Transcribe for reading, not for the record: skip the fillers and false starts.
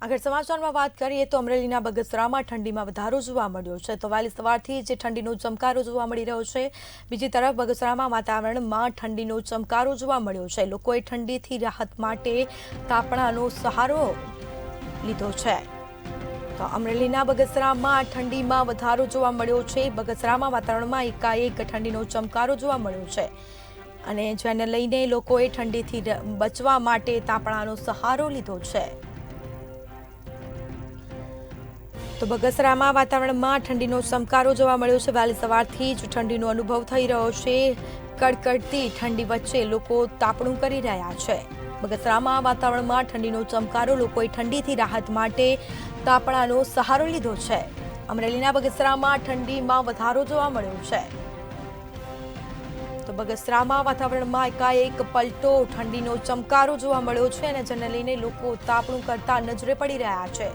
આગળ સમાચારમાં વાત કરીએ તો અમરેલીના બગસરામાં ઠંડીમાં વધારો જોવા મળ્યો છે તો વહેલી સવારથી જ ઠંડીનો ચમકારો જોવા મળી રહ્યો છે। બીજી તરફ બગસરામાં વાતાવરણમાં ઠંડીનો ચમકારો જોવા મળ્યો છે। લોકોએ ઠંડીથી રાહત માટે તાપણાનો સહારો લીધો છે। તો અમરેલીના બગસરામાં ઠંડીમાં વધારો જોવા મળ્યો છે। બગસરામાં વાતાવરણમાં એકાએક ઠંડીનો ચમકારો જોવા મળ્યો છે અને જેને લઈને લોકોએ ઠંડીથી બચવા માટે તાપણાનો સહારો લીધો છે। તો બગસરામાં વાતાવરણમાં ઠંડીનો ચમકારો જોવા મળ્યો છે। વહેલી સવારથી જ ઠંડીનો અનુભવ થઈ રહ્યો છે। કડકડતી ઠંડી વચ્ચે લોકો તાપણું કરી રહ્યા છે। બગસરામાં વાતાવરણમાં ઠંડીનો ચમકારો, લોકોએ ઠંડીથી રાહત માટે તાપણાનો સહારો લીધો છે। અમરેલીના બગસરામાં ઠંડીમાં વધારો જોવા મળ્યો છે। તો બગસરામાં વાતાવરણમાં એકાએક પલટો, ઠંડીનો ચમકારો જોવા મળ્યો છે અને જેને લઈને લોકો તાપણું કરતા નજરે પડી રહ્યા છે।